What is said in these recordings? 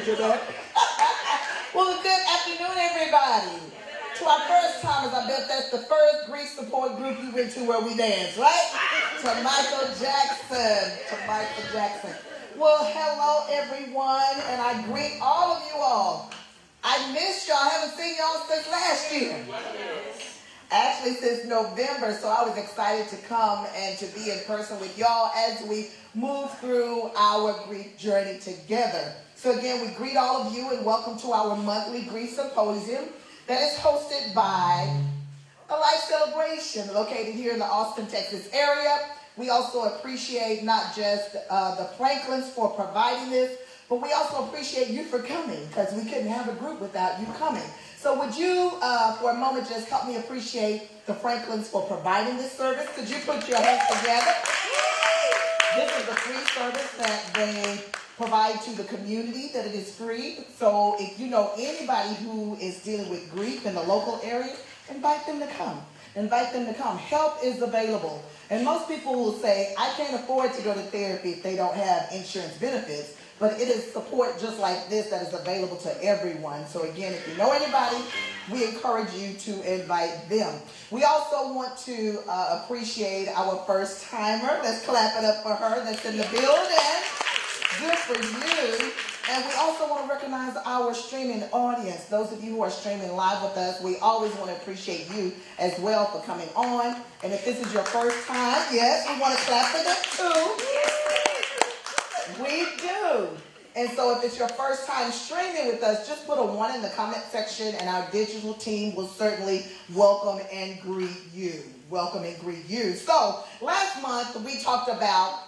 Put your back. Well, good afternoon, everybody. To our first timers, I bet that's the first grief support group you went to where we dance, right? To Michael Jackson. Well, hello, everyone, and I greet all of you all. I missed y'all. I haven't seen y'all since last year. Actually, since November, so I was excited to come and to be in person with y'all as we move through our grief journey together. So again, we greet all of you and welcome to our monthly grief symposium that is hosted by a Life Celebration located here in the Austin, Texas area. We also appreciate not just the Franklins for providing this, but we also appreciate you for coming because we couldn't have a group without you coming. So would you, for a moment, just help me appreciate the Franklins for providing this service? Could you put your hands together? This is a free service that they provide to the community, that it is free. So if you know anybody who is dealing with grief in the local area, invite them to come. Invite them to come. Help is available. And most people will say, I can't afford to go to therapy if they don't have insurance benefits. But it is support just like this that is available to everyone. So again, if you know anybody, we encourage you to invite them. We also want to appreciate our first timer. Let's clap it up for her that's in the building. Good for you. And we also want to recognize our streaming audience. Those of you who are streaming live with us, we always want to appreciate you as well for coming on. And if this is your first time, yes, we want to clap for them too. We do. And so if it's your first time streaming with us, just put a 1 in the comment section and our digital team will certainly welcome and greet you. Welcome and greet you. So last month we talked about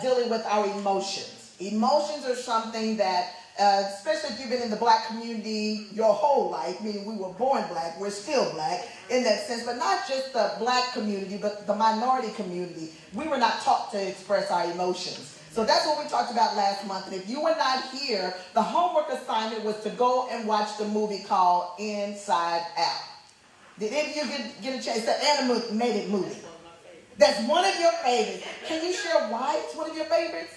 dealing with our emotions. Emotions are something that, especially if you've been in the black community your whole life, meaning we were born black, we're still black in that sense, but not just the black community, but the minority community. We were not taught to express our emotions. So that's what we talked about last month. And if you were not here, the homework assignment was to go and watch the movie called Inside Out. Did any of you get a chance? It's an animated movie. That's one of your favorites. Can you share why it's one of your favorites?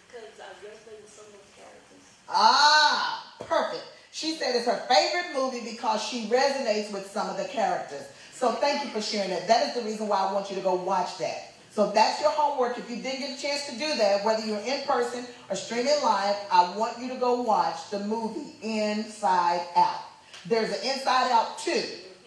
Because I resonate with some of those characters. Ah, perfect. She said it's her favorite movie because she resonates with some of the characters. So thank you for sharing that. That is the reason why I want you to go watch that. So that's your homework. If you didn't get a chance to do that, whether you're in person or streaming live, I want you to go watch the movie Inside Out. There's an Inside Out 2.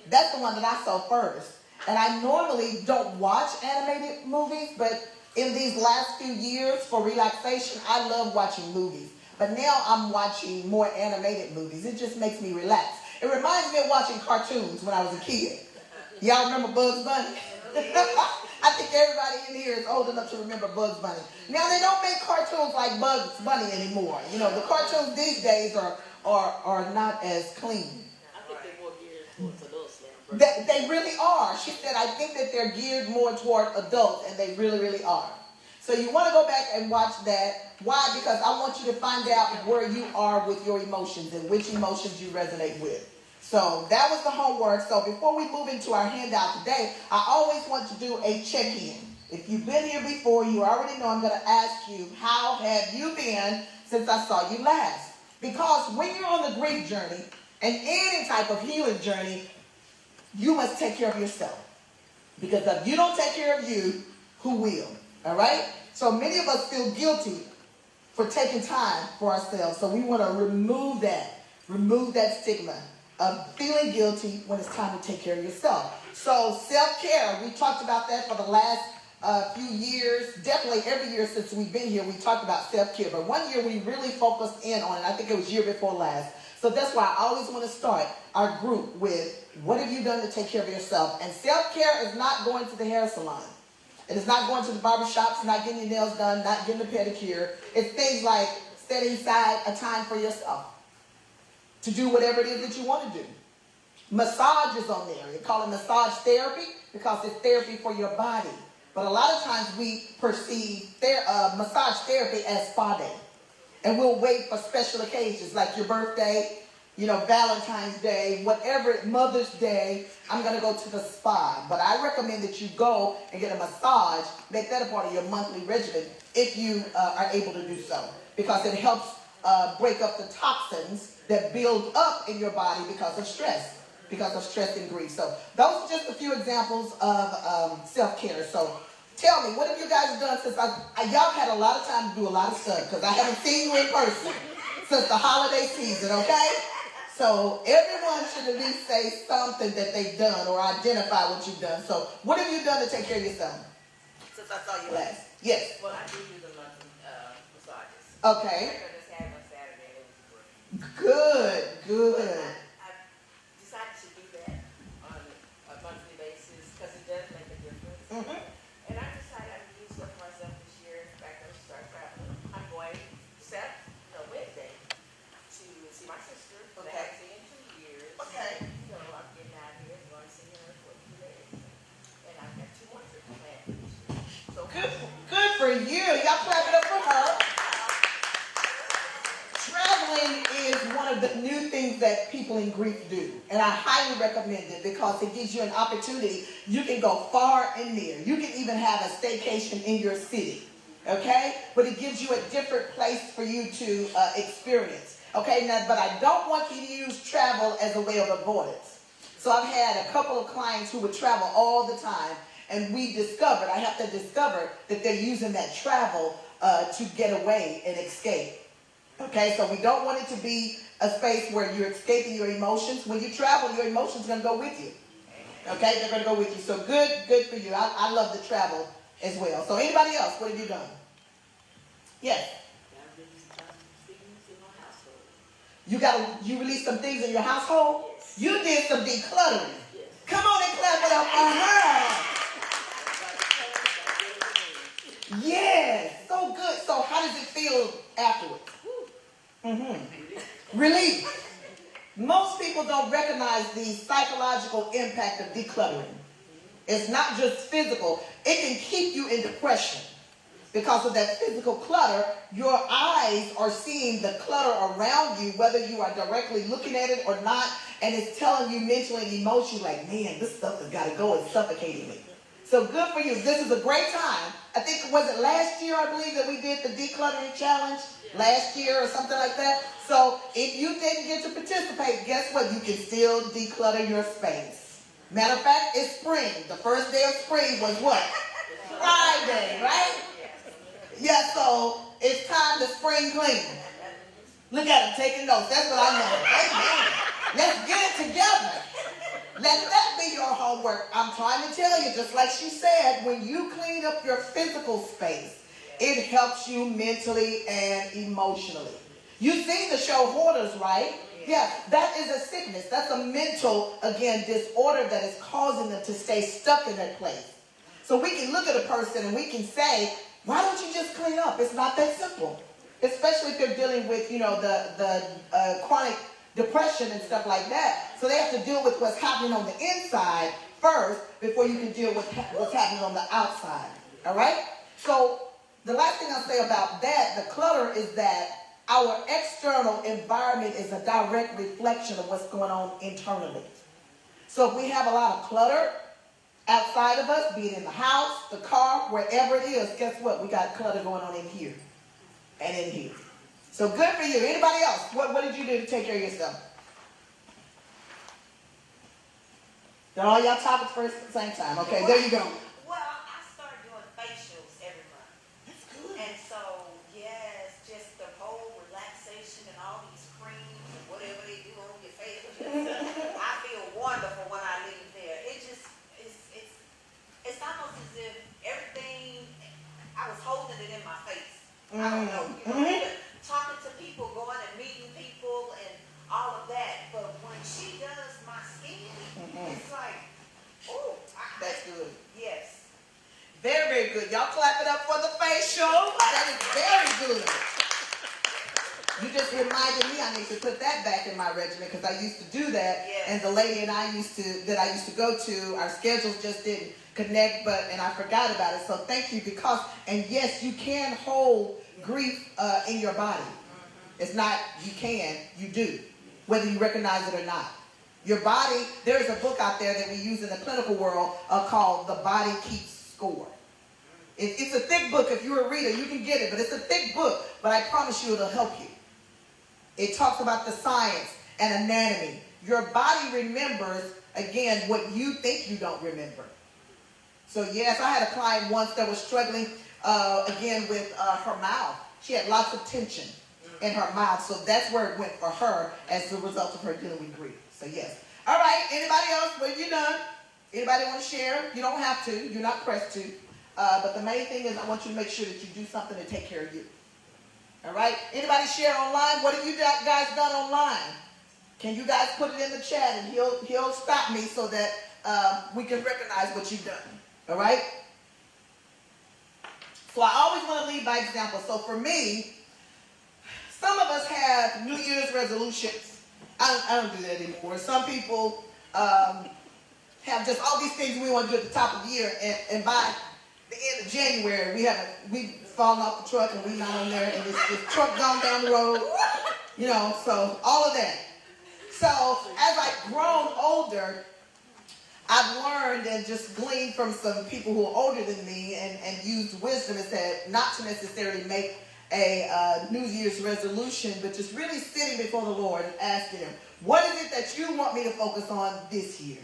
That's the one that I saw first. And I normally don't watch animated movies, but in these last few years for relaxation, I love watching movies. But now I'm watching more animated movies. It just makes me relax. It reminds me of watching cartoons when I was a kid. Y'all remember Bugs Bunny? I think everybody in here is old enough to remember Bugs Bunny. Now, they don't make cartoons like Bugs Bunny anymore. You know, the cartoons these days are not as clean. I think they're more geared towards adults now. They really are. She said, I think that they're geared more toward adults, and they really, really are. So you want to go back and watch that. Why? Because I want you to find out where you are with your emotions and which emotions you resonate with. So that was the homework. So before we move into our handout today, I always want to do a check-in. If you've been here before, you already know I'm going to ask you, how have you been since I saw you last? Because when you're on the grief journey and any type of healing journey, you must take care of yourself. Because if you don't take care of you, who will? All right? So many of us feel guilty for taking time for ourselves. So we want to remove that stigma of feeling guilty when it's time to take care of yourself. So self-care, we talked about that for the last few years. Definitely every year since we've been here, we talked about self-care. But one year we really focused in on it. I think it was year before last. So that's why I always want to start our group with, what have you done to take care of yourself? And self-care is not going to the hair salon. It is not going to the barbershop. It's not getting your nails done, not getting a pedicure. It's things like setting aside a time for yourself to do whatever it is that you want to do. Massage is on there. They call it massage therapy because it's therapy for your body. But a lot of times we perceive massage therapy as spa day. And we'll wait for special occasions like your birthday, Valentine's Day, whatever, Mother's Day, I'm going to go to the spa. But I recommend that you go and get a massage, make that a part of your monthly regimen if you are able to do so. Because it helps break up the toxins that build up in your body because of stress and grief. So those are just a few examples of self-care. So tell me, what have you guys done since y'all had a lot of time to do a lot of stuff, because I haven't seen you in person since the holiday season, okay? So everyone should at least say something that they've done or identify what you've done. So what have you done to take care of yourself since I saw you last? Yes. Well, I do the monthly massages. Okay. I just had on Saturday. It was great. Good. I decided to do that on a monthly basis because it does make a difference. Mm-hmm. And I decided I would do stuff for myself this year. In fact, I'm going to start traveling. I'm going Wednesday to see my sister. Okay. That I've seen in 2 years. Okay. So I'm getting out of here and going to see her for a few days. And I've got 2 more trips planned this year. So Good for you. Y'all clap it up for her. Traveling is one of the new things that people in grief do. And I highly recommend it because it gives you an opportunity. You can go far and near. You can even have a staycation in your city. Okay? But it gives you a different place for you to experience. Okay? Now, but I don't want you to use travel as a way of avoidance. So I've had a couple of clients who would travel all the time. And I have to discover that they're using that travel to get away and escape. Okay, so we don't want it to be a space where you're escaping your emotions. When you travel, your emotions are going to go with you. Okay, they're going to go with you. So good for you. I love to travel as well. So anybody else, what have you done? Yes. You released some things in your household? Yes. You did some decluttering. Yes. Come on and clap it up for her. Yes, so good. So how does it feel afterwards? Relief. Most people don't recognize the psychological impact of decluttering. It's not just physical. It can keep you in depression. Because of that physical clutter, your eyes are seeing the clutter around you, whether you are directly looking at it or not, and it's telling you mentally and emotionally, like, man, this stuff has got to go. It's suffocating me. So good for you. This is a great time. I think, was it last year, I believe, that we did the decluttering challenge? Last year or something like that. So if you didn't get to participate, guess what? You can still declutter your space. Matter of fact, it's spring. The first day of spring was what? Friday, right? Yeah, so it's time to spring clean. Look at him taking notes. That's what I know. Amen. Let's get it together. Let that be your homework. I'm trying to tell you, just like she said, when you clean up your physical space, it helps you mentally and emotionally. You've seen the show Hoarders, right? Yeah, that is a sickness. That's a mental, again, disorder that is causing them to stay stuck in that place. So we can look at a person and we can say, why don't you just clean up? It's not that simple. Especially if they're dealing with, the chronic depression and stuff like that. So they have to deal with what's happening on the inside first before you can deal with what's happening on the outside. All right? So the last thing I'll say about that, the clutter, is that our external environment is a direct reflection of what's going on internally. So if we have a lot of clutter outside of us, be it in the house, the car, wherever it is, guess what? We got clutter going on in here and in here. So good for you. Anybody else? What did you do to take care of yourself? Did all y'all topics first at the same time? Okay, there you go. Well, I started doing facials every month. That's good. And so, yes, just the whole relaxation and all these creams and whatever they do on your face. I feel wonderful when I leave there. It's almost as if everything, I was holding it in my face. I don't know. Talking to people, going and meeting people and all of that. But when she does my skin, it's like, oh. That's good. Yes. Very, very good. Y'all clap it up for the facial. That is very good. You just reminded me I need to put that back in my regimen because I used to do that. Yes. And the lady and I used to go to, our schedules just didn't connect, and I forgot about it. So thank you and yes, you can hold grief in your body. It's not you can, you do, whether you recognize it or not. Your body, there's a book out there that we use in the clinical world called The Body Keeps Score. It's a thick book. If you're a reader, you can get it, but it's a thick book. But I promise you it'll help you. It talks about the science and anatomy. Your body remembers, again, what you think you don't remember. So yes, I had a client once that was struggling, again, with her mouth. She had lots of tension in her mouth. So that's where it went for her as a result of her dealing with grief. So yes. All right, anybody else? Well, you done? Anybody want to share? You don't have to. You're not pressed to. But the main thing is I want you to make sure that you do something to take care of you. All right? Anybody share online? What have you guys done online? Can you guys put it in the chat and he'll stop me so that we can recognize what you've done. All right? So I always want to lead by example. So for me, some of us have New Year's resolutions. I don't do that anymore. Some people have just all these things we want to do at the top of the year, and by the end of January, we've fallen off the truck and we're not on there, and this truck gone down the road, you know, so all of that. So as I've grown older, I've learned and just gleaned from some people who are older than me and used wisdom and said not to necessarily make a New Year's resolution, but just really sitting before the Lord and asking him, what is it that you want me to focus on this year?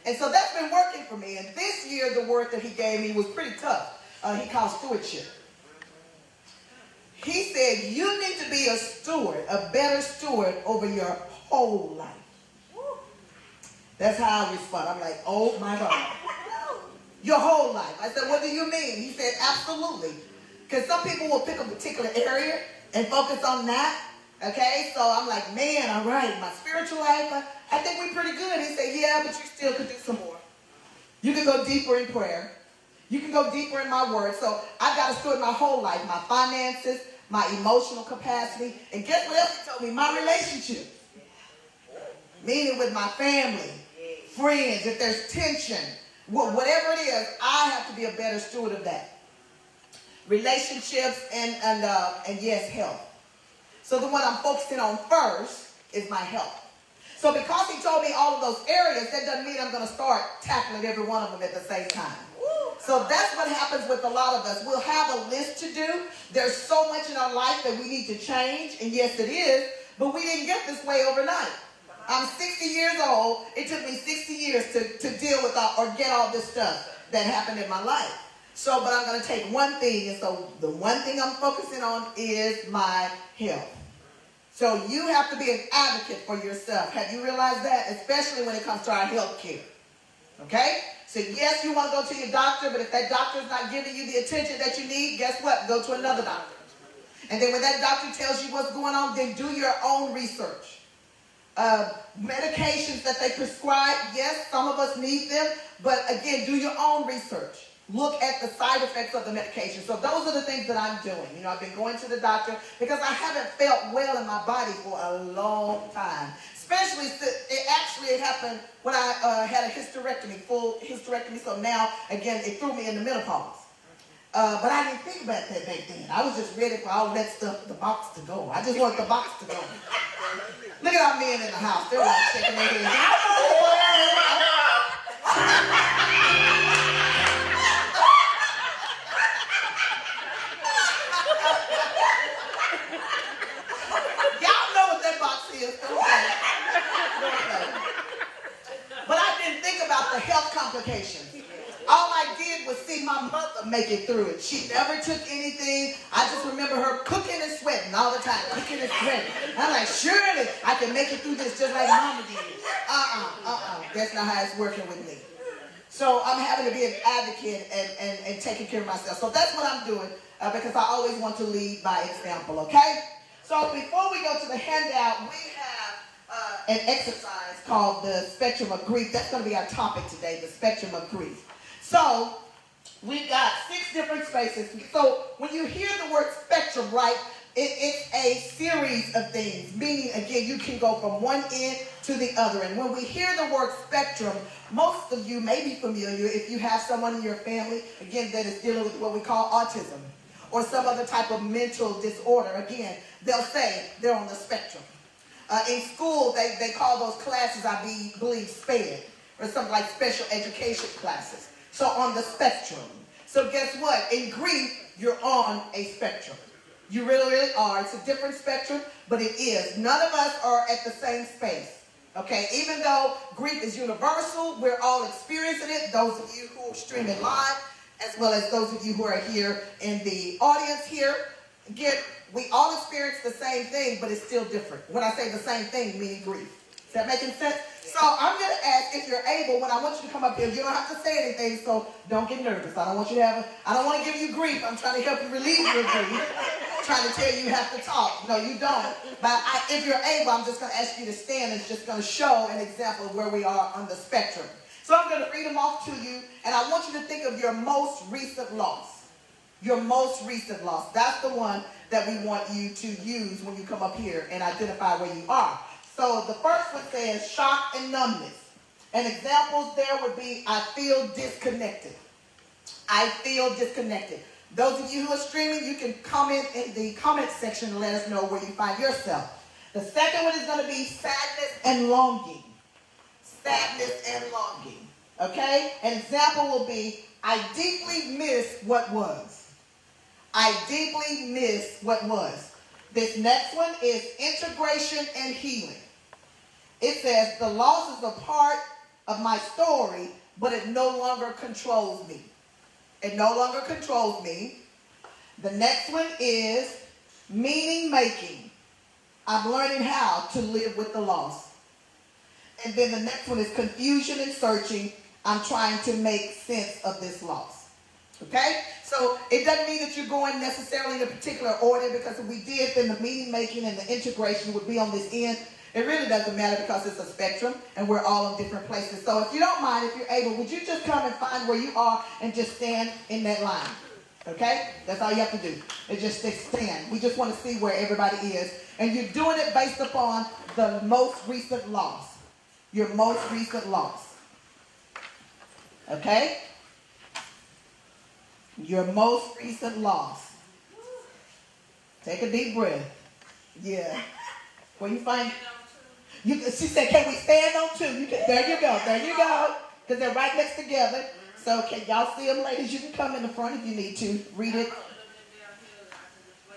And so that's been working for me. And this year, the word that he gave me was pretty tough. He called stewardship. He said, you need to be a steward, a better steward over your whole life. That's how I respond. I'm like, oh my God. Your whole life. I said, what do you mean? He said, absolutely. Because some people will pick a particular area and focus on that. Okay, so I'm like, man, all right, my spiritual life, I think we're pretty good. He said, yeah, but you still could do some more. You can go deeper in prayer. You can go deeper in my word. So I've got to steward my whole life, my finances, my emotional capacity. And guess what else he told me? My relationships. Meaning with my family, friends, if there's tension, whatever it is, I have to be a better steward of that. Relationships and yes, health. So the one I'm focusing on first is my health. So because he told me all of those areas, that doesn't mean I'm going to start tackling every one of them at the same time. So that's what happens with a lot of us. We'll have a list to do. There's so much in our life that we need to change. And yes, it is. But we didn't get this way overnight. I'm 60 years old. It took me 60 years to deal with or get all this stuff that happened in my life. So, but I'm going to take one thing. And so the one thing I'm focusing on is my health. So you have to be an advocate for yourself. Have you realized that? Especially when it comes to our health care. Okay? So yes, you want to go to your doctor, but if that doctor is not giving you the attention that you need, guess what? Go to another doctor. And then when that doctor tells you what's going on, then do your own research. Medications that they prescribe, yes, some of us need them, but again, do your own research. Look at the side effects of the medication. So those are the things that I'm doing. You know, I've been going to the doctor because I haven't felt well in my body for a long time. Especially, it happened when I had a hysterectomy, full hysterectomy. So now, again, it threw me in the menopause. But I didn't think about that back then. I was just ready for all that stuff, the box to go. I just wanted the box to go. Look at our men in the house. They're like shaking their heads. But I didn't think about the health complications. All I did was see my mother make it through it. She never took anything. I just remember her cooking and sweating all the time, cooking and sweating. I'm like, surely I can make it through this just like Mama did. That's not how it's working with me. So I'm having to be an advocate and taking care of myself. So that's what I'm doing because I always want to lead by example, okay? So before we go to the handout, we have an exercise called the spectrum of grief. That's going to be our topic today, the spectrum of grief. So we've got 6 different spaces. So when you hear the word spectrum, right, it's a series of things. Meaning, again, you can go from one end to the other. And when we hear the word spectrum, most of you may be familiar if you have someone in your family, again, that is dealing with what we call autism or some other type of mental disorder. Again, they'll say they're on the spectrum. In school, they call those classes, I believe, SPED, or something like special education classes. So on the spectrum. So guess what? In grief, you're on a spectrum. You really, really are. It's a different spectrum, but it is. None of us are at the same space. Okay, even though grief is universal, we're all experiencing it. Those of you who are streaming live, as well as those of you who are here in the audience here. Again, we all experience the same thing, but it's still different. When I say the same thing, meaning grief. Is that making sense? So I'm going to ask if you're able, when I want you to come up here, you don't have to say anything, so don't get nervous. I don't want you to I don't want to give you grief. I'm trying to help you relieve your grief. Trying to tell you have to talk. No, you don't. But if you're able, I'm just going to ask you to stand. It's just going to show an example of where we are on the spectrum. So I'm going to read them off to you, and I want you to think of your most recent loss. Your most recent loss. That's the one that we want you to use when you come up here and identify where you are. So the first one says shock and numbness. And examples there would be, I feel disconnected. I feel disconnected. Those of you who are streaming, you can comment in the comment section and let us know where you find yourself. The second one is going to be sadness and longing. Sadness and longing. Okay? An example will be, I deeply miss what was. I deeply miss what was. This next one is integration and healing. It says, the loss is a part of my story, but it no longer controls me. It no longer controls me. The next one is meaning making. I'm learning how to live with the loss. And then the next one is confusion and searching. I'm trying to make sense of this loss. Okay? So it doesn't mean that you're going necessarily in a particular order, because if we did, then the meaning making and the integration would be on this end. It really doesn't matter because it's a spectrum and we're all in different places. So if you don't mind, if you're able, would you just come and find where you are and just stand in that line? Okay? That's all you have to do. It's just stand. We just want to see where everybody is. And you're doing it based upon the most recent loss. Your most recent loss. Okay? Your most recent loss. Take a deep breath. Yeah. Where you find she said, can we stand on two? There you go. There you go. Because they're right next together. So can y'all see them, ladies? You can come in the front if you need to. Read it.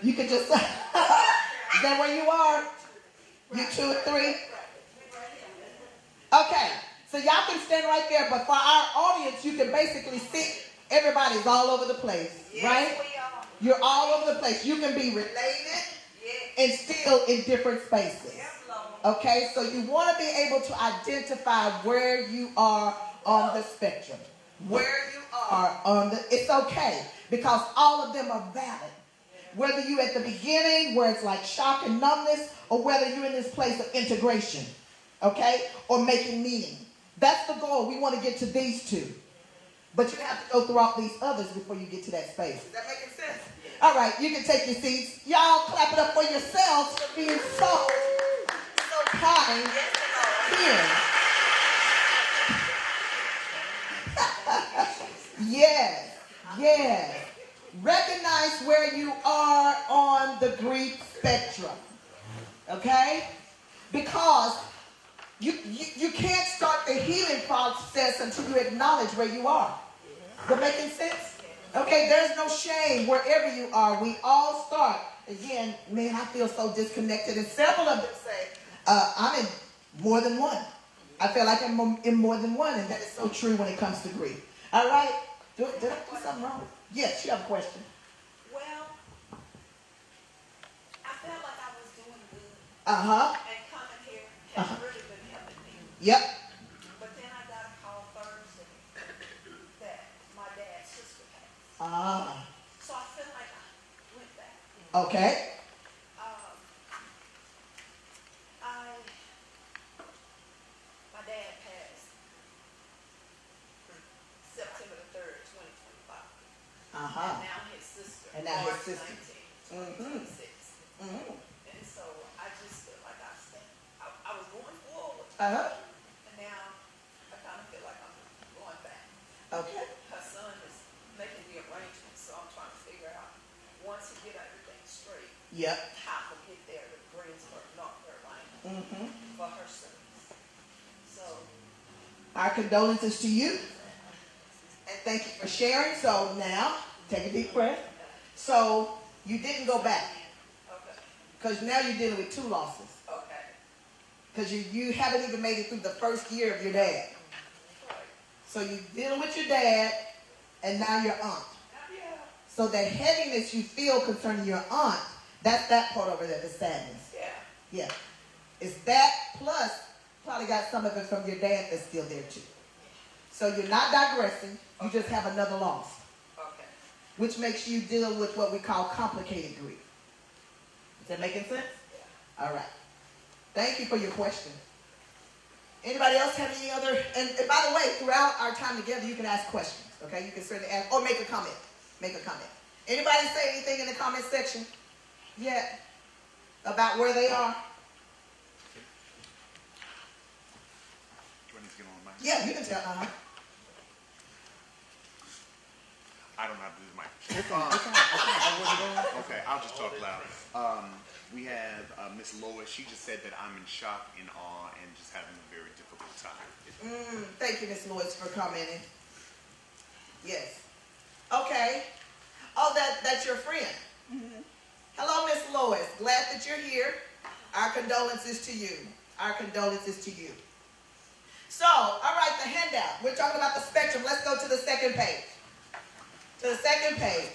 You can just... Is that where you are? You 2 and 3? Okay. So y'all can stand right there. But for our audience, you can basically see everybody's all over the place. Right? You're all over the place. You can be related and still in different spaces. Okay, so you want to be able to identify where you are on the spectrum. Where you are on the, it's okay, because all of them are valid. Whether you're at the beginning, where it's like shock and numbness, or whether you're in this place of integration, okay, or making meaning. That's the goal. We want to get to these two. But you have to go through all these others before you get to that space. Is that making sense? All right, you can take your seats. Y'all clap it up for yourselves for being so kind here. Yes, yes. Recognize where you are on the grief spectrum. Okay? Because you can't start the healing process until you acknowledge where you are. Is that making sense? Okay, there's no shame wherever you are. We all start. Again, man, I feel so disconnected. And several of them say, I'm in more than one. I feel like I'm in more than one, and that is so true when it comes to grief. All right? Did I do something wrong? Yes, you have a question. Well, I felt like I was doing good. Uh-huh. And coming here has really been helping me. Yep. But then I got a call Thursday that my dad's sister passed. Ah. So I feel like I went back. Okay. My dad passed September the 3rd, 2025. Uh-huh. And now his sister. And now his March sister. 19, 2026. Mm-hmm. And so I just feel like I was going forward. Uh-huh. And now I kind of feel like I'm going back. Okay. Her son is making the arrangements, so I'm trying to figure out, once he get everything straight, Yep. how to get there to Greensburg, North Carolina, for her sons. So, Our condolences to you. And thank you for sharing. So now, take a deep breath. So You didn't go back. Okay. Because now you're dealing with 2 losses. Okay. Because you haven't even made it through the first year of your dad. So you're dealing with your dad and now your aunt. Yeah. So that heaviness you feel concerning your aunt, that's that part over there, the sadness. Yeah. Yeah. It's that plus probably got some of it from your dad that's still there too. So you're not digressing. You just have another loss. Okay. Which makes you deal with what we call complicated grief. Is that making sense? Yeah. All right. Thank you for your question. Anybody else have any other? And by the way, throughout our time together, you can ask questions. Okay? You can certainly ask or make a comment. Make a comment. Anybody say anything in the comment section yet about where they are? Yeah, you can tell. I don't have to use the mic. Okay. Okay, I'll just talk loud. We have Miss Lois. She just said that I'm in shock and awe and just having a very difficult time. Thank you, Miss Lois, for commenting. Yes. Okay. Oh, that's your friend. Mm-hmm. Hello, Miss Lois. Glad that you're here. Our condolences to you. Our condolences to you. So, all right, the handout. We're talking about the spectrum. Let's go to the second page. To the second page.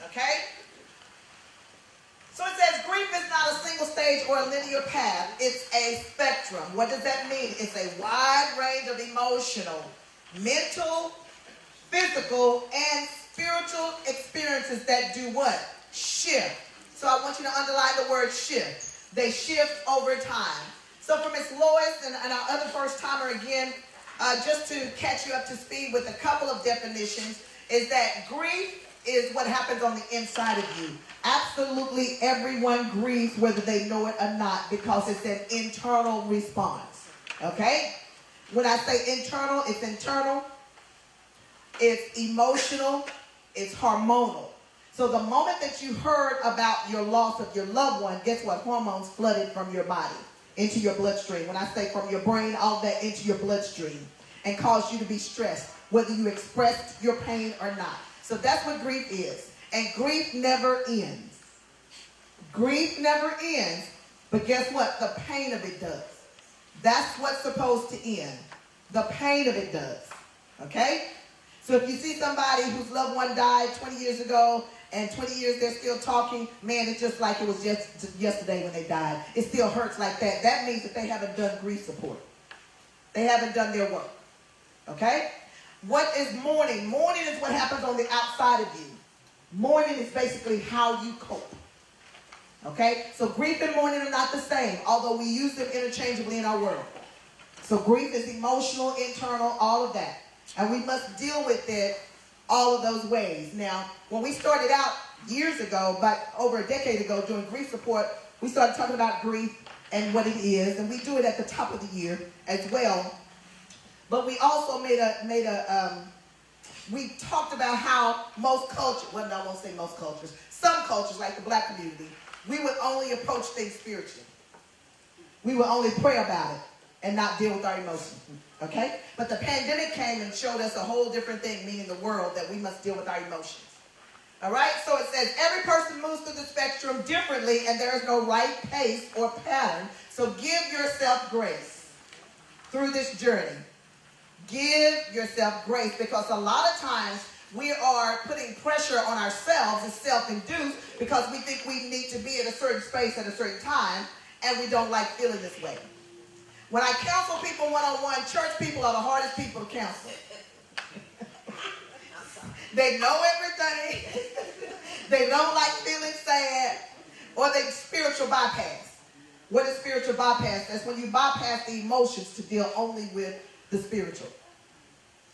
Okay? So it says grief is not a single stage or a linear path. It's a spectrum. What does that mean? It's a wide range of emotional, mental, physical, and spiritual experiences that do what? Shift. So I want you to underline the word shift. They shift over time. So for Ms. Lois and our other first timer again, just to catch you up to speed with a couple of definitions, is that grief is what happens on the inside of you. Absolutely everyone grieves whether they know it or not because it's an internal response. Okay? When I say internal, it's emotional, it's hormonal. So the moment that you heard about your loss of your loved one, guess what? Hormones flooded from your body into your bloodstream. When I say from your brain, all that into your bloodstream and caused you to be stressed, whether you expressed your pain or not. So that's what grief is. And grief never ends. Grief never ends, but guess what? The pain of it does. That's what's supposed to end. The pain of it does. Okay? So if you see somebody whose loved one died 20 years ago, and 20 years they're still talking, man, it's just like it was just yesterday when they died. It still hurts like that. That means that they haven't done grief support. They haven't done their work. Okay? What is mourning? Mourning is what happens on the outside of you. Mourning is basically how you cope. Okay? So grief and mourning are not the same, although we use them interchangeably in our world. So grief is emotional, internal, all of that. And we must deal with it all of those ways. Now, when we started out years ago, about over a decade ago, doing grief support, we started talking about grief and what it is, and we do it at the top of the year as well. But we also we talked about how most cultures, well, no, I won't say most cultures, some cultures, like the black community, we would only approach things spiritually. We would only pray about it and not deal with our emotions. Okay? But the pandemic came and showed us a whole different thing, meaning the world, that we must deal with our emotions. All right? So it says every person moves through the spectrum differently, and there is no right pace or pattern. So give yourself grace through this journey. Give yourself grace, because a lot of times we are putting pressure on ourselves. It's self-induced because we think we need to be at a certain space at a certain time, and we don't like feeling this way. When I counsel people one-on-one, church people are the hardest people to counsel. They know everything. They don't like feeling sad, or they spiritual bypass. What is spiritual bypass? That's when you bypass the emotions to deal only with the spiritual.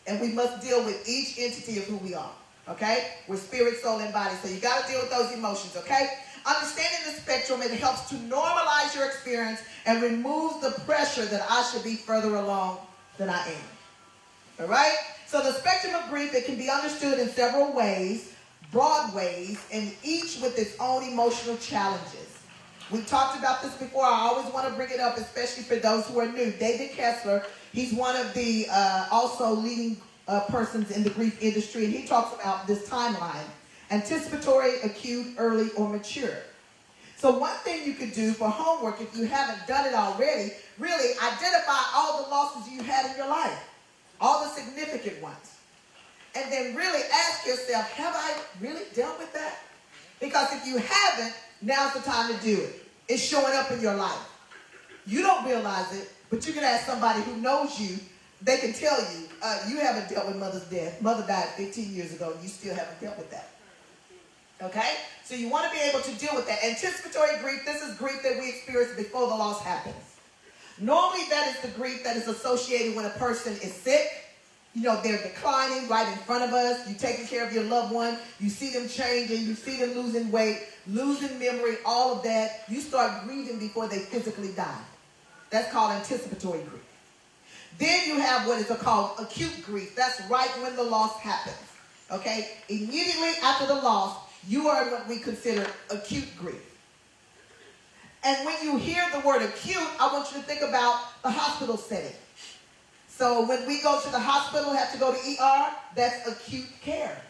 And we must deal with each entity of who we are. Okay? We're spirit, soul, and body. So you got to deal with those emotions. Okay? Understanding the spectrum, it helps to normalize your experience and removes the pressure that I should be further along than I am. All right? So the spectrum of grief, it can be understood in several ways, broad ways, and each with its own emotional challenges. We talked about this before. I always want to bring it up, especially for those who are new. David Kessler, he's one of the also leading persons in the grief industry, and he talks about this timeline. Anticipatory, acute, early, or mature. So one thing you could do for homework, if you haven't done it already, really identify all the losses you had in your life, all the significant ones. And then really ask yourself, have I really dealt with that? Because if you haven't, now's the time to do it. It's showing up in your life. You don't realize it, but you can ask somebody who knows you. They can tell you, you haven't dealt with mother's death. Mother died 15 years ago, and you still haven't dealt with that. Okay? So you want to be able to deal with that. Anticipatory grief, this is grief that we experience before the loss happens. Normally that is the grief that is associated when a person is sick. You know, they're declining right in front of us. You're taking care of your loved one. You see them changing. You see them losing weight, losing memory, all of that. You start grieving before they physically die. That's called anticipatory grief. Then you have what is called acute grief. That's right when the loss happens. Okay? Immediately after the loss, you are what we consider acute grief. And when you hear the word acute, I want you to think about the hospital setting. So when we go to the hospital, have to go to ER, that's acute care.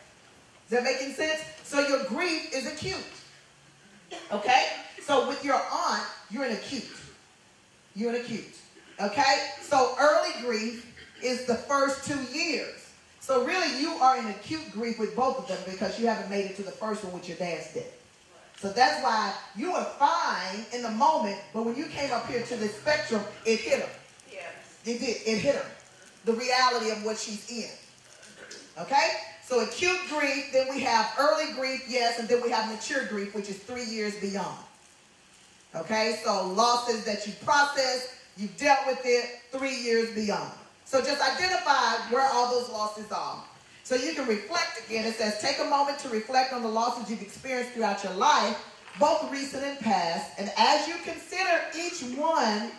Is that making sense? So your grief is acute. Okay? So with your aunt, you're in acute. You're in acute. Okay? So early grief is the first 2 years. So really you are in acute grief with both of them because you haven't made it to the first one with your dad's death. So that's why you were fine in the moment, but when you came up here to this spectrum, it hit her. It did. It hit her. The reality of what she's in. Okay? So acute grief, then we have early grief, yes, and then we have mature grief, which is 3 years beyond. Okay? So losses that you processed, you've dealt with it 3 years beyond. So just identify where all those losses are. So you can reflect again. It says, take a moment to reflect on the losses you've experienced throughout your life, both recent and past, and as you consider each one,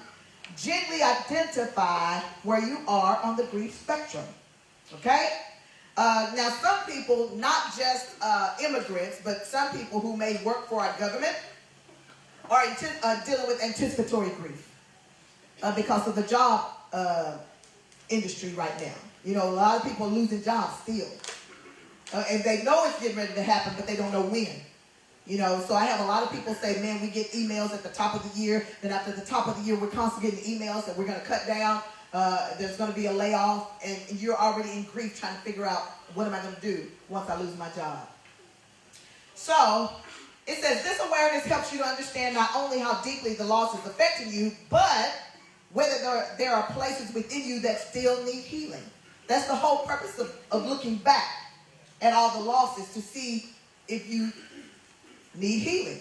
gently identify where you are on the grief spectrum. Okay? Now, some people, not just immigrants, but some people who may work for our government are dealing with anticipatory grief because of the job industry right now. You know, a lot of people are losing jobs still. And they know it's getting ready to happen, but they don't know when. You know, so I have a lot of people say, man, we get emails at the top of the year. Then after the top of the year, we're constantly getting emails that we're going to cut down. There's going to be a layoff. And you're already in grief trying to figure out, what am I going to do once I lose my job? So it says, this awareness helps you to understand not only how deeply the loss is affecting you, but whether there are places within you that still need healing. That's the whole purpose of looking back at all the losses to see if you need healing.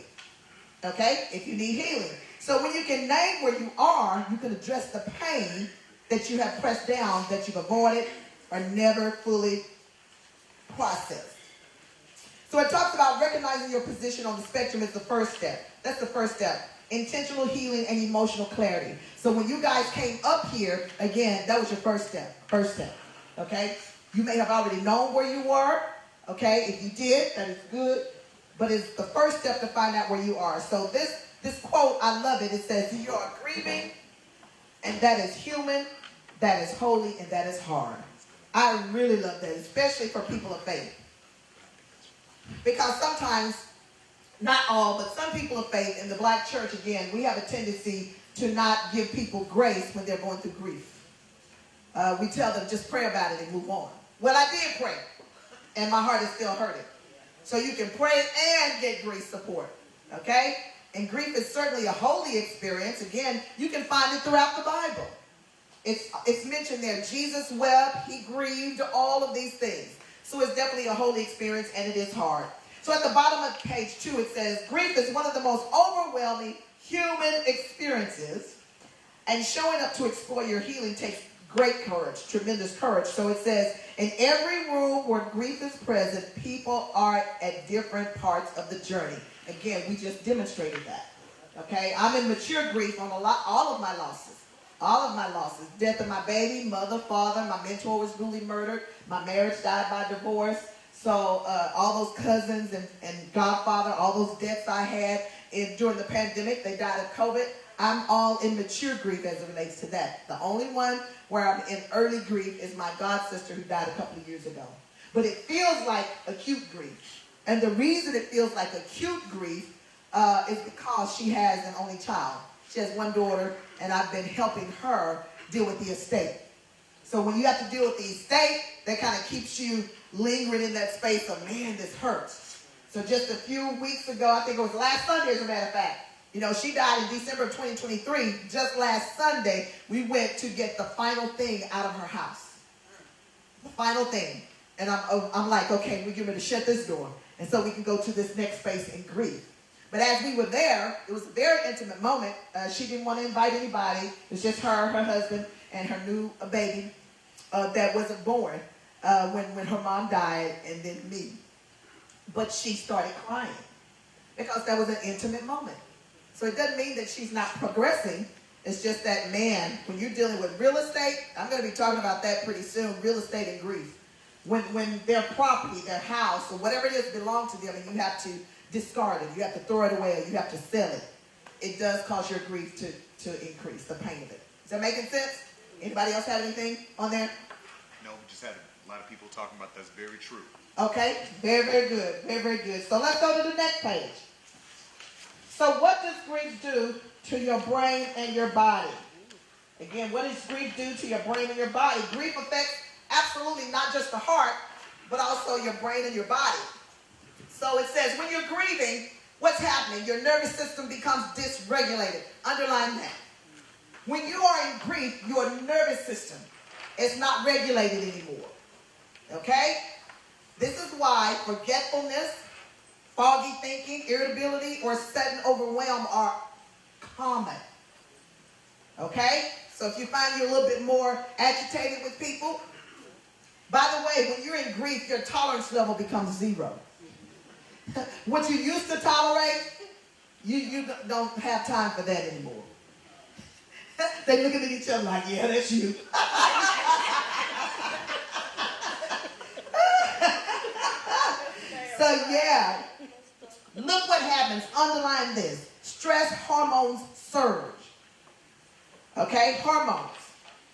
Okay? If you need healing. So when you can name where you are, you can address the pain that you have pressed down, that you've avoided or never fully processed. So it talks about recognizing your position on the spectrum is the first step. That's the first step. Intentional healing and emotional clarity. So when you guys came up here, again, that was your first step. First step. Okay? You may have already known where you were. Okay? If you did, that is good. But it's the first step to find out where you are. So this quote, I love it. It says, you are grieving, and that is human, that is holy, and that is hard. I really love that, especially for people of faith. Because sometimes, not all, but some people of faith in the black church, again, we have a tendency to not give people grace when they're going through grief. We tell them, just pray about it and move on. Well, I did pray, and my heart is still hurting. So you can pray and get grief support, okay? And grief is certainly a holy experience. Again, you can find it throughout the Bible. It's mentioned there. Jesus wept, he grieved, all of these things. So it's definitely a holy experience, and it is hard. So at the bottom of page 2, it says, grief is one of the most overwhelming human experiences, and showing up to explore your healing takes great courage, tremendous courage. So it says, in every room where grief is present, people are at different parts of the journey. Again, we just demonstrated that. Okay, I'm in mature grief on all of my losses. All of my losses. Death of my baby, mother, father. My mentor was brutally murdered. My marriage died by divorce. So all those cousins and godfather, all those deaths I had during the pandemic, they died of COVID. I'm all in mature grief as it relates to that. The only one where I'm in early grief is my god sister who died a couple of years ago. But it feels like acute grief. And the reason it feels like acute grief is because she has an only child. She has one daughter, and I've been helping her deal with the estate. So when you have to deal with the estate, that kind of keeps you lingering in that space of, man, this hurts. So just a few weeks ago, I think it was last Sunday, as a matter of fact, you know, she died in December of 2023. Just last Sunday, we went to get the final thing out of her house. The final thing. And I'm like, okay, we're getting ready to shut this door. And so we can go to this next space in grief. But as we were there, it was a very intimate moment. She didn't want to invite anybody. It was just her, her husband, and her new baby that wasn't born when her mom died, and then me. But she started crying because that was an intimate moment. So it doesn't mean that she's not progressing. It's just that, man, when you're dealing with real estate, I'm going to be talking about that pretty soon, real estate and grief. When their property, their house, or whatever it is belongs to them, and you have to discard it, you have to throw it away, or you have to sell it, it does cause your grief to increase, the pain of it. Is that making sense? Anybody else have anything on there? No, we just had a lot of people talking about that's very true. Okay, very, very good, very, very good. So let's go to the next page. So what does grief do to your brain and your body? Again, what does grief do to your brain and your body? Grief affects absolutely not just the heart, but also your brain and your body. So it says when you're grieving, what's happening? Your nervous system becomes dysregulated. Underline that. When you are in grief, your nervous system is not regulated anymore. Okay? This is why forgetfulness, foggy thinking, irritability, or sudden overwhelm are common. Okay? So if you find you're a little bit more agitated with people, by the way, when you're in grief, your tolerance level becomes 0. What you used to tolerate, you don't have time for that anymore. They looking at each other like, yeah, that's you. So yeah, look what happens. Underline this. Stress hormones surge. Okay, hormones.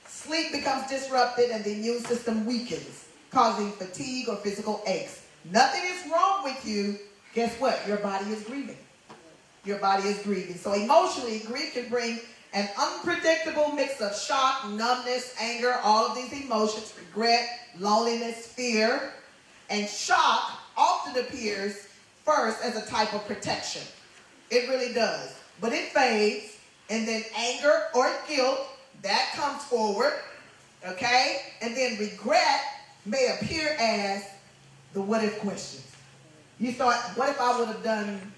Sleep becomes disrupted and the immune system weakens, causing fatigue or physical aches. Nothing is wrong with you. Guess what? Your body is grieving. Your body is grieving. So emotionally, grief can bring an unpredictable mix of shock, numbness, anger, all of these emotions, regret, loneliness, fear. And shock often appears first as a type of protection. It really does. But it fades, and then anger or guilt, that comes forward, okay? And then regret may appear as the what-if questions. You thought, what if I would have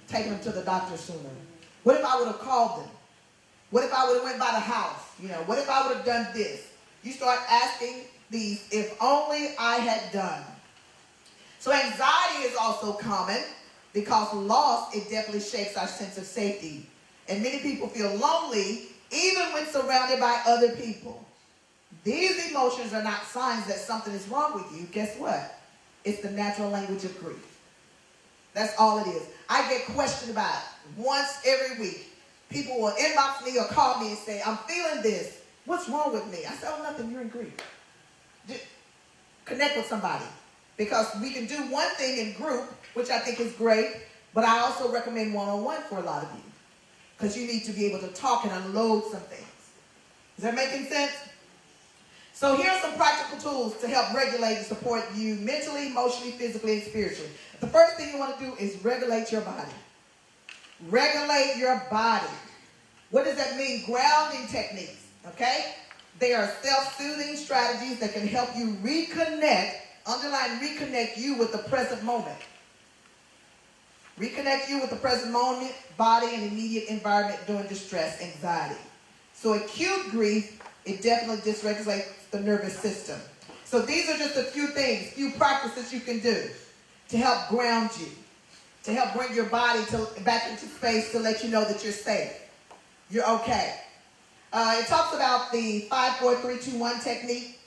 taken them to the doctor sooner? What if I would have called them? What if I would have went by the house? You know, what if I would have done this? You start asking these, if only I had done. So anxiety is also common because loss, it definitely shakes our sense of safety. And many people feel lonely even when surrounded by other people. These emotions are not signs that something is wrong with you. Guess what? It's the natural language of grief. That's all it is. I get questioned about it once every week. People will inbox me or call me and say, I'm feeling this. What's wrong with me? I said, oh, nothing, you're in grief. Just connect with somebody. Because we can do one thing in group, which I think is great, but I also recommend one-on-one for a lot of you. Because you need to be able to talk and unload some things. Is that making sense? So here are some practical tools to help regulate and support you mentally, emotionally, physically, and spiritually. The first thing you want to do is regulate your body. Regulate your body. What does that mean? Grounding techniques, okay? They are self-soothing strategies that can help you reconnect, underline reconnect you with the present moment. Reconnect you with the present moment, body, and immediate environment during distress, anxiety. So acute grief, it definitely dysregulates the nervous system. So these are just a few things, few practices you can do to help ground you, to help bring your body back into space to let you know that you're safe. You're okay. It talks about the 5, 4, 3, 2, 1 technique.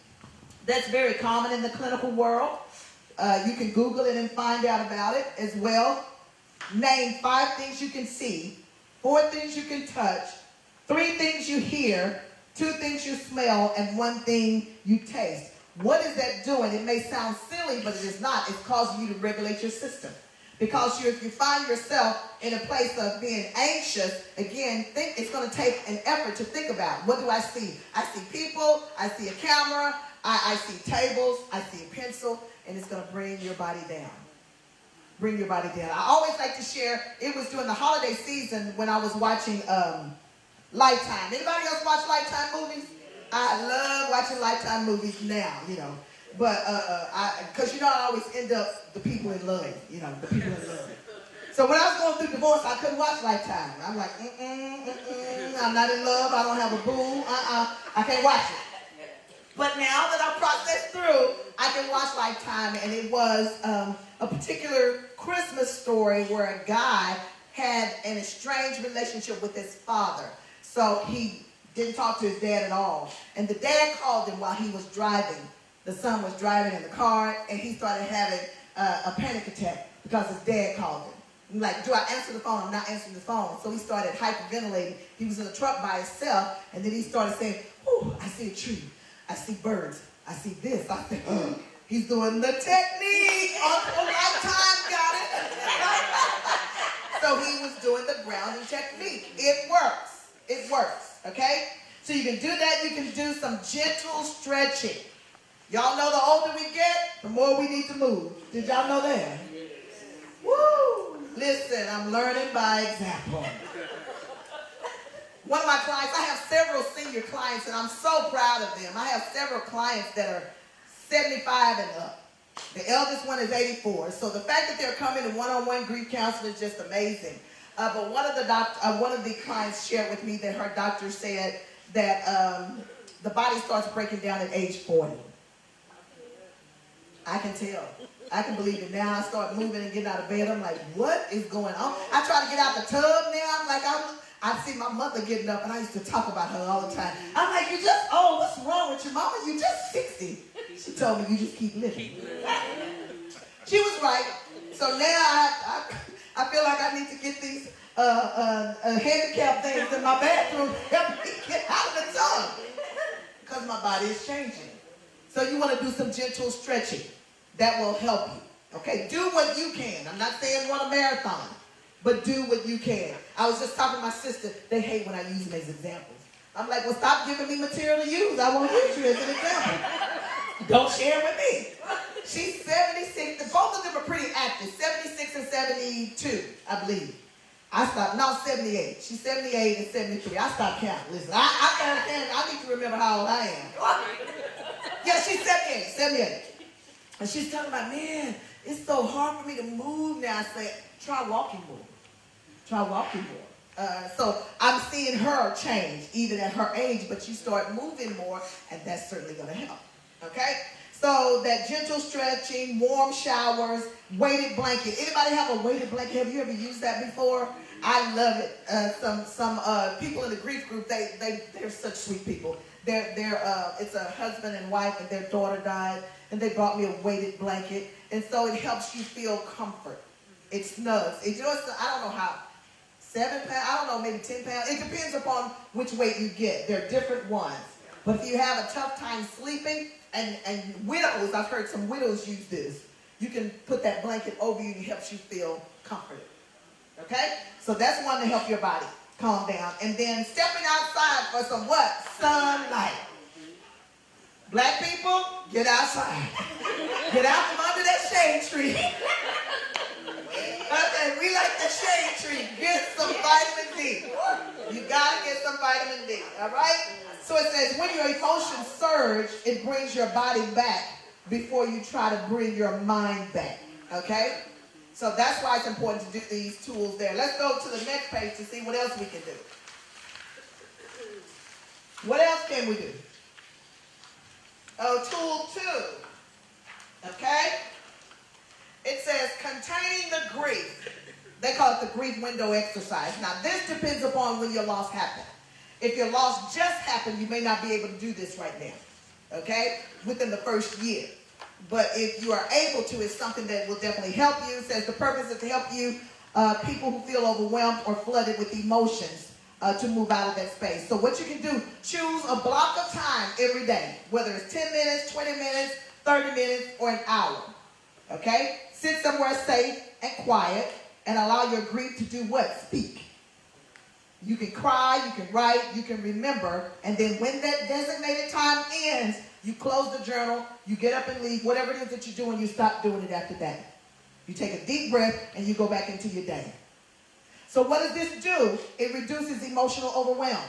That's very common in the clinical world. You can Google it and find out about it as well. Name 5 things you can see, 4 things you can touch, 3 things you hear, 2 things you smell, and 1 thing you taste. What is that doing? It may sound silly, but it is not. It's causing you to regulate your system. Because if you find yourself in a place of being anxious, again, think it's going to take an effort to think about, what do I see? I see people, I see a camera, I see tables, I see a pencil, and it's going to bring your body down. Bring your body down. I always like to share, it was during the holiday season when I was watching Lifetime. Anybody else watch Lifetime movies? I love watching Lifetime movies now, you know. But, because you know I always end up the people in love, you know, the people in love. So when I was going through divorce, I couldn't watch Lifetime. I'm like, I'm not in love, I don't have a boo, I can't watch it. But now that I've processed through, I can watch Lifetime, and it was a particular Christmas story where a guy had an estranged relationship with his father. So he didn't talk to his dad at all. And the dad called him while he was driving. The son was driving in the car, and he started having a panic attack because his dad called him. I'm like, do I answer the phone? I'm not answering the phone. So he started hyperventilating. He was in the truck by himself, and then he started saying, "Ooh, I see a tree. I see birds. I see this." I said, he's doing the technique. Uncle Lifetime got it. So he was doing the grounding technique. It works. It works, okay? So you can do that. You can do some gentle stretching. Y'all know the older we get, the more we need to move. Did y'all know that? Woo! Listen, I'm learning by example. One of my clients, I have several senior clients, and I'm so proud of them. I have several clients that are 75 and up. The eldest one is 84. So the fact that they're coming to one-on-one grief counseling is just amazing. But one of the clients shared with me that her doctor said that the body starts breaking down at age 40. I can tell. I can believe it now. I start moving and getting out of bed. I'm like, what is going on? I try to get out the tub now. I'm like, I see my mother getting up, and I used to talk about her all the time. I'm like, you just, what's wrong with your mama? You just 60. She told me, you just keep living. She was right. So now I feel like I need to get these handicap things in my bathroom to help me get out of the tub. Because my body is changing. So you want to do some gentle stretching. That will help you. Okay? Do what you can. I'm not saying run a marathon. But do what you can. I was just talking to my sister. They hate when I use them as examples. I'm like, well, stop giving me material to use. I won't use you as an example. Don't share with me. She's 76. Both of them are pretty active. 76 and 72, I believe. I stopped. No, 78. She's 78 and 73. I stopped counting. Listen, I need to remember how old I am. Yeah, she's 78. And she's talking about, man, it's so hard for me to move now. I say, try walking more. Try walking more. So I'm seeing her change, even at her age, but you start moving more, and that's certainly going to help. Okay? So that gentle stretching, warm showers, weighted blanket. Anybody have a weighted blanket? Have you ever used that before? I love it. Some people in the grief group, they're such sweet people. It's a husband and wife, and their daughter died, and they brought me a weighted blanket, and so it helps you feel comfort. It snugs. I don't know how, 7 pounds, I don't know, maybe 10 pounds. It depends upon which weight you get. There are different ones. But if you have a tough time sleeping, and widows, I've heard some widows use this, you can put that blanket over you and it helps you feel comforted. Okay? So that's one to help your body calm down. And then stepping outside for some what? Sunlight. Black people, get outside. Get out from under that shade tree. Okay, we like the shade tree. Get some vitamin D. You gotta get some vitamin D, all right? So it says, when your emotions surge, it brings your body back before you try to bring your mind back, okay? So that's why it's important to do these tools there. Let's go to the next page to see what else we can do. What else can we do? Oh, tool 2, okay? It says, containing the grief. They call it the grief window exercise. Now, this depends upon when your loss happened. If your loss just happened, you may not be able to do this right now, okay, within the first year. But if you are able to, it's something that will definitely help you. It says the purpose is to help you, people who feel overwhelmed or flooded with emotions, to move out of that space. So what you can do, choose a block of time every day, whether it's 10 minutes, 20 minutes, 30 minutes, or an hour, okay? Sit somewhere safe and quiet and allow your grief to do what? Speak. You can cry, you can write, you can remember, and then when that designated time ends, you close the journal, you get up and leave, whatever it is that you're doing, you stop doing it after that. You take a deep breath and you go back into your day. So what does this do? It reduces emotional overwhelm.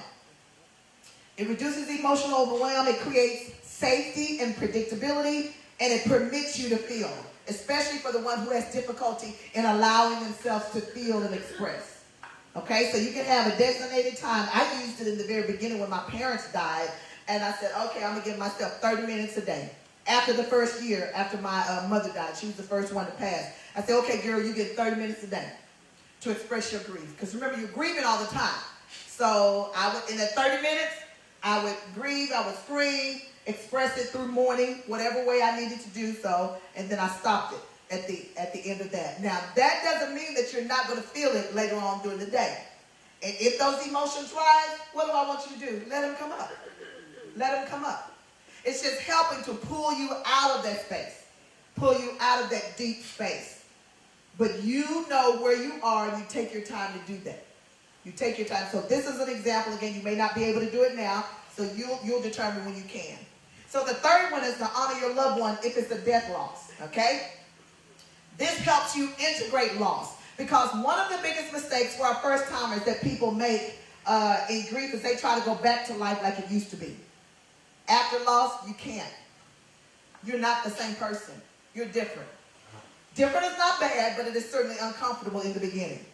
It reduces emotional overwhelm. It creates safety and predictability, and it permits you to feel, especially for the one who has difficulty in allowing themselves to feel and express. Okay, so you can have a designated time. I used it in the very beginning when my parents died, and I said, okay, I'm going to give myself 30 minutes a day. After the first year, after my mother died, she was the first one to pass. I said, okay, girl, you get 30 minutes a day to express your grief. Because remember, you're grieving all the time. So in that 30 minutes, I would grieve, I would scream, express it through mourning, whatever way I needed to do so, and then I stopped it at the end of that. Now, that doesn't mean that you're not going to feel it later on during the day. And if those emotions rise, what do I want you to do? Let them come up. Let them come up. It's just helping to pull you out of that space, pull you out of that deep space. But you know where you are, and you take your time to do that. You take your time. So this is an example. Again, you may not be able to do it now, so you'll determine when you can. So the third one is to honor your loved one if it's a death loss, okay? This helps you integrate loss, because one of the biggest mistakes for our first-timers that people make in grief is they try to go back to life like it used to be. After loss, you can't. You're not the same person. You're different. Different is not bad, but it is certainly uncomfortable in the beginning,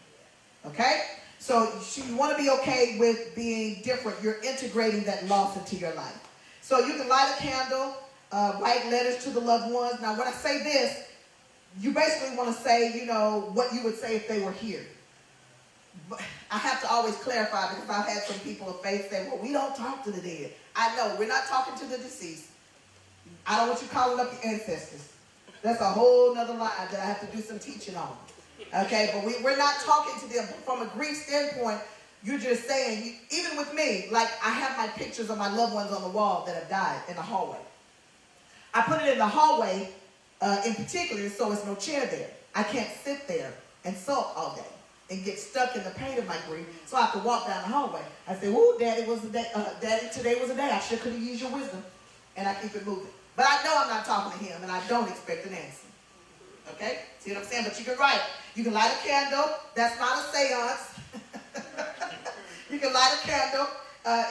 okay? So you want to be okay with being different. You're integrating that loss into your life. So you can light a candle, write letters to the loved ones. Now, when I say this, you basically want to say, you know, what you would say if they were here. But I have to always clarify, because I've had some people of faith say, well, we don't talk to the dead. I know, we're not talking to the deceased. I don't want you calling up your ancestors. That's a whole nother line that I have to do some teaching on. Okay, but we're not talking to them from a grief standpoint. You're just saying, even with me, like I have my pictures of my loved ones on the wall that have died in the hallway. I put it in the hallway in particular, so it's no chair there. I can't sit there and sulk all day and get stuck in the pain of my grief, so I have to walk down the hallway. I say, "Ooh, Daddy, Daddy, today was a day I sure could have used your wisdom," and I keep it moving. But I know I'm not talking to him, and I don't expect an answer. Okay? See what I'm saying? But you can write. You can light a candle. That's not a seance. You can light a candle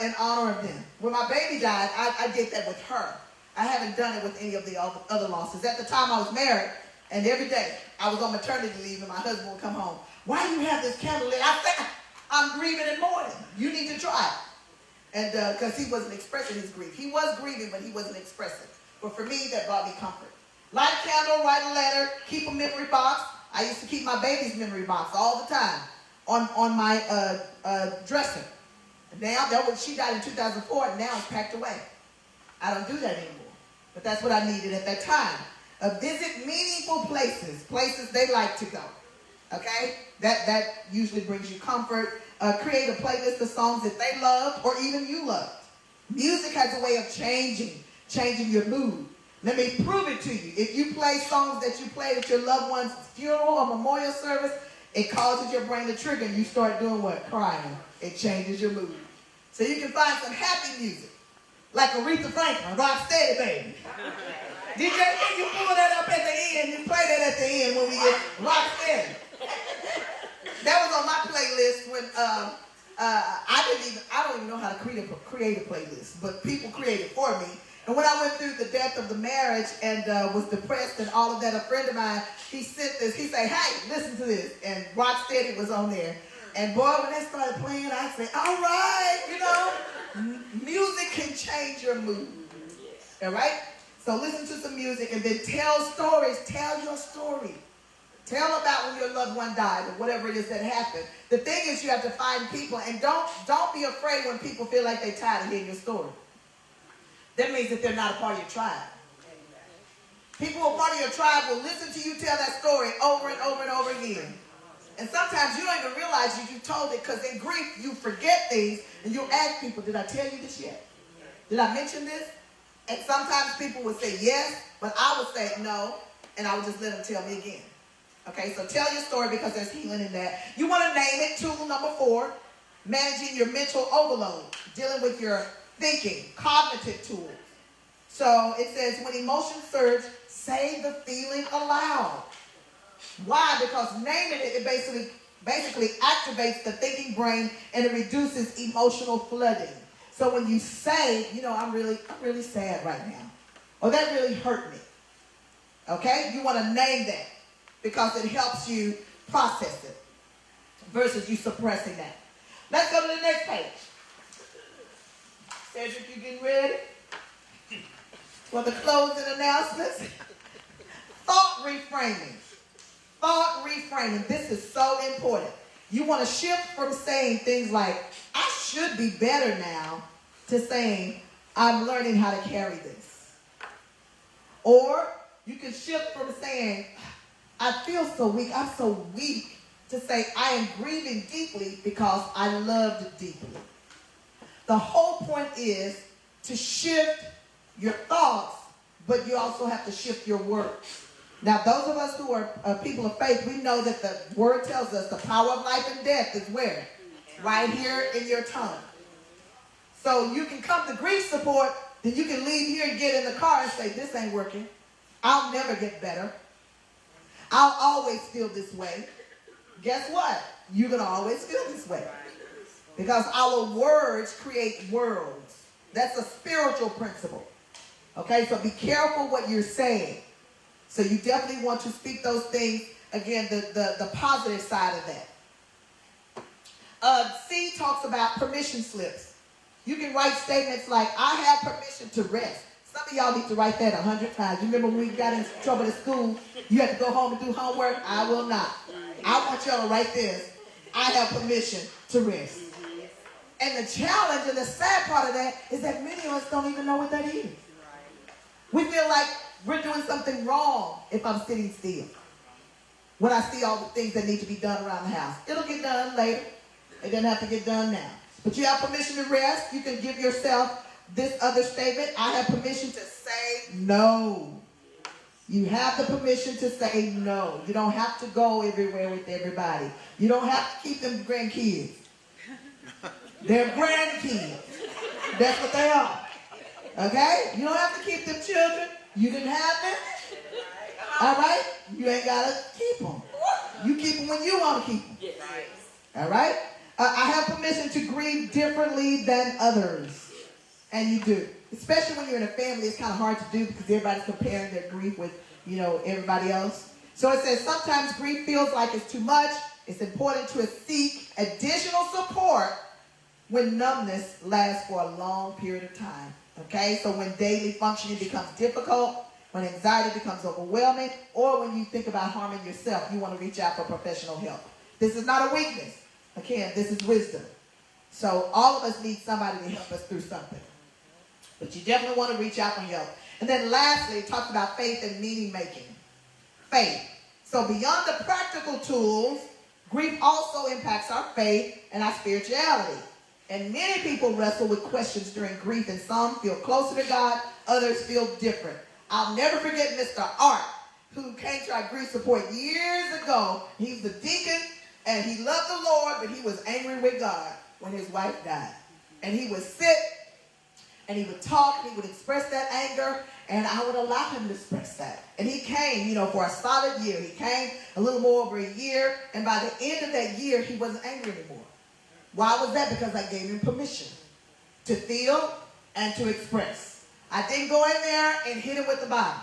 in honor of them. When my baby died, I did that with her. I haven't done it with any of the other losses. At the time I was married, and every day I was on maternity leave, and my husband would come home. "Why do you have this candle lit?" I said, "I'm grieving and mourning. You need to try it." And because he wasn't expressing his grief. He was grieving, but he wasn't expressing. But for me, that brought me comfort. Light a candle, write a letter, keep a memory box. I used to keep my baby's memory box all the time on my dresser. Now, she died in 2004, and now it's packed away. I don't do that anymore. But that's what I needed at that time. Visit meaningful places they like to go. Okay? That usually brings you comfort. Create a playlist of songs that they loved or even you loved. Music has a way of changing your mood. Let me prove it to you. If you play songs that you played at your loved one's funeral or memorial service, it causes your brain to trigger, and you start doing what? Crying. It changes your mood. So you can find some happy music, like Aretha Franklin, Rock Steady Baby. DJ, can you pull that up at the end? You play that at the end when we get Rock Steady. That was on my playlist when I don't even know how to create a playlist, but people created it for me. And when I went through the death of the marriage and was depressed and all of that, a friend of mine, he sent this. He said, "Hey, listen to this." And Rock Steady was on there. And boy, when they started playing, I said, "All right, you know, music can change your mood." All right? So listen to some music and then tell stories. Tell your story. Tell about when your loved one died or whatever it is that happened. The thing is, you have to find people, and don't be afraid when people feel like they're tired of hearing your story. That means that they're not a part of your tribe. People who are part of your tribe will listen to you tell that story over and over and over again. And sometimes you don't even realize you told it, because in grief you forget things, and you'll ask people, "Did I tell you this yet? Did I mention this?" And sometimes people would say yes, but I would say no, and I would just let them tell me again. Okay, so tell your story because there's healing in that. You want to name it. Tool number 4, managing your mental overload, dealing with your thinking, cognitive tools. So it says, when emotions surge, say the feeling aloud. Why? Because naming it basically activates the thinking brain and it reduces emotional flooding. So when you say, I'm really sad right now, or that really hurt me, okay? You want to name that because it helps you process it versus you suppressing that. Let's go to the next page. Cedric, you getting ready for the closing announcements? Thought reframing. Thought reframing. This is so important. You want to shift from saying things like, I should be better now, to saying, I'm learning how to carry this. Or you can shift from saying, I feel so weak, I'm so weak, to say, I am grieving deeply because I loved deeply. The whole point is to shift your thoughts, but you also have to shift your words. Now, those of us who are people of faith, we know that the word tells us the power of life and death is where? Right here in your tongue. So you can come to grief support, then you can leave here and get in the car and say, this ain't working. I'll never get better. I'll always feel this way. Guess what? You're going to always feel this way. Because our words create worlds. That's a spiritual principle. Okay, so be careful what you're saying. So you definitely want to speak those things, again, the positive side of that. C talks about permission slips. You can write statements like, I have permission to rest. Some of y'all need to write that 100 times. You remember when we got in trouble at school, you had to go home and do homework? I will not. I want y'all to write this. I have permission to rest. And the challenge and the sad part of that is that many of us don't even know what that is. We feel like we're doing something wrong if I'm sitting still. When I see all the things that need to be done around the house. It'll get done later. It doesn't have to get done now. But you have permission to rest. You can give yourself this other statement. I have permission to say no. You have the permission to say no. You don't have to go everywhere with everybody. You don't have to keep them grandkids. They're grandkids. That's what they are. Okay? You don't have to keep them children. You didn't have them. All right? You ain't got to keep them. You keep them when you want to keep them. All right? I have permission to grieve differently than others. And you do. Especially when you're in a family, it's kind of hard to do because everybody's comparing their grief with, everybody else. So it says sometimes grief feels like it's too much. It's important to seek additional support when numbness lasts for a long period of time. Okay? So when daily functioning becomes difficult, when anxiety becomes overwhelming, or when you think about harming yourself, you want to reach out for professional help. This is not a weakness. Again, this is wisdom. So all of us need somebody to help us through something. But you definitely want to reach out for help. And then lastly, it talks about faith and meaning making. Faith. So beyond the practical tools, grief also impacts our faith and our spirituality. And many people wrestle with questions during grief, and some feel closer to God, others feel different. I'll never forget Mr. Art, who came to our grief support years ago. He was a deacon, and he loved the Lord, but he was angry with God when his wife died. And he would sit, and he would talk, and he would express that anger, and I would allow him to express that. And he came, for a solid year. He came a little more over a year, and by the end of that year, he wasn't angry anymore. Why was that? Because I gave him permission to feel and to express. I didn't go in there and hit him with the Bible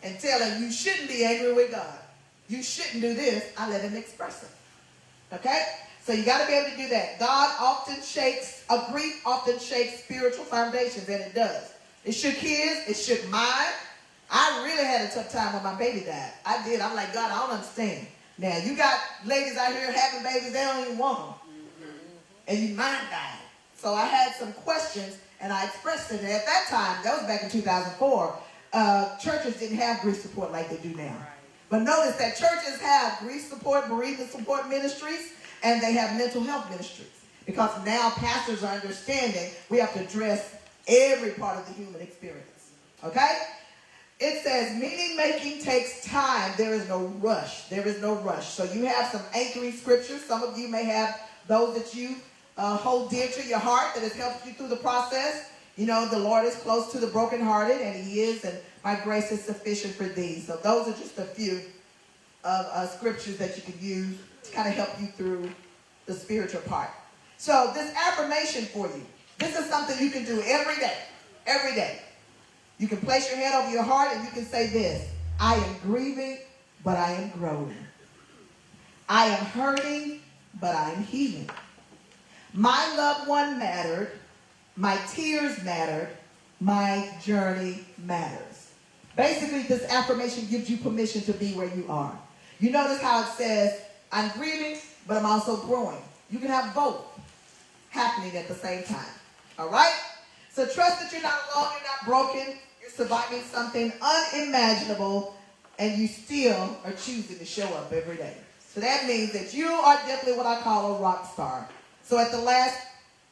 and tell him, you shouldn't be angry with God. You shouldn't do this. I let him express it. Okay? So you got to be able to do that. Grief often shakes spiritual foundations, and it does. It shook his. It shook mine. I really had a tough time when my baby died. I did. I'm like, God, I don't understand. Now, you got ladies out here having babies, they don't even want them. And your mind died. So I had some questions, and I expressed it. And at that time, that was back in 2004, churches didn't have grief support like they do now. But notice that churches have grief support, bereavement support ministries, and they have mental health ministries. Because now pastors are understanding we have to address every part of the human experience. Okay? It says, meaning making takes time. There is no rush. There is no rush. So you have some anchoring scriptures. Some of you may have those that you hold dear to your heart that has helped you through the process. You know, the Lord is close to the brokenhearted, and he is, and my grace is sufficient for thee. So those are just a few of scriptures that you can use to kind of help you through the spiritual part. So this affirmation for you, this is something you can do every day. Every day. You can place your hand over your heart and you can say this: I am grieving, but I am growing. I am hurting, but I am healing. My loved one mattered. My tears mattered. My journey matters. Basically, this affirmation gives you permission to be where you are. You notice how it says, I'm grieving, but I'm also growing. You can have both happening at the same time. All right? So trust that you're not alone, you're not broken, you're surviving something unimaginable, and you still are choosing to show up every day. So that means that you are definitely what I call a rock star. So at the last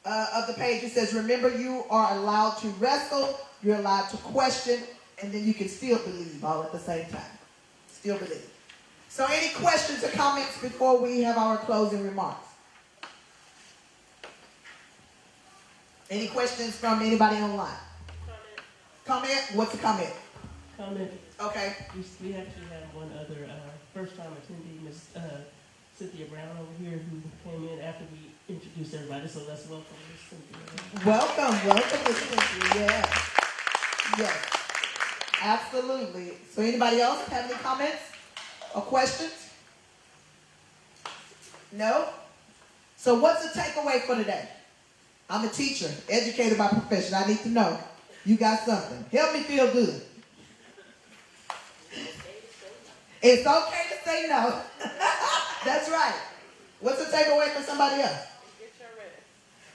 of the page, it says, remember, you are allowed to wrestle, you're allowed to question, and then you can still believe all at the same time. Still believe. So any questions or comments before we have our closing remarks? Any questions from anybody online? Comment? What's a comment? Comment. Okay. We actually have one other first-time attendee, Miss Cynthia Brown over here, who came in after we introduced everybody. So let's welcome Miss Cynthia. Welcome, Miss Cynthia. Yes. Yes. Absolutely. So anybody else have any comments or questions? No? So what's the takeaway for today? I'm a teacher, educated by profession. I need to know. You got something. Help me feel good. It's okay to say no. That's right. What's the takeaway for somebody else?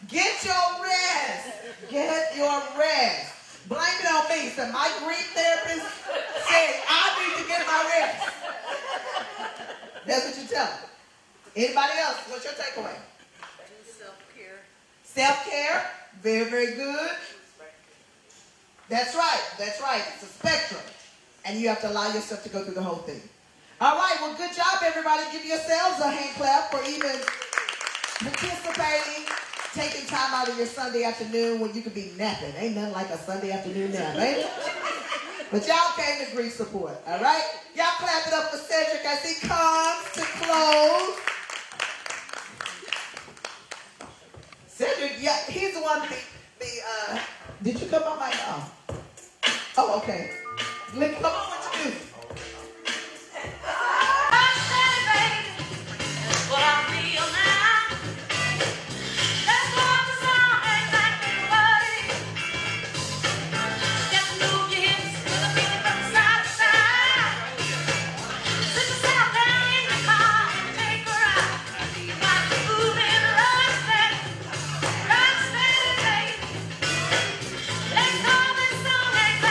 Get your rest. Get your rest. Blame it on me. So my grief therapist said I need to get my rest. That's what you tell them. Anybody else? What's your takeaway? Self-care. Self-care. Very, very good. That's right. That's right. It's a spectrum. And you have to allow yourself to go through the whole thing. All right. Well, good job, everybody. Give yourselves a hand clap for even participating, taking time out of your Sunday afternoon when you could be napping. Ain't nothing like a Sunday afternoon nap, ain't it? But y'all came to grief support, all right? Y'all clap it up for Cedric as he comes to close. Cedric, yeah, he's the one did you come on my, oh, okay. Come on, what you do?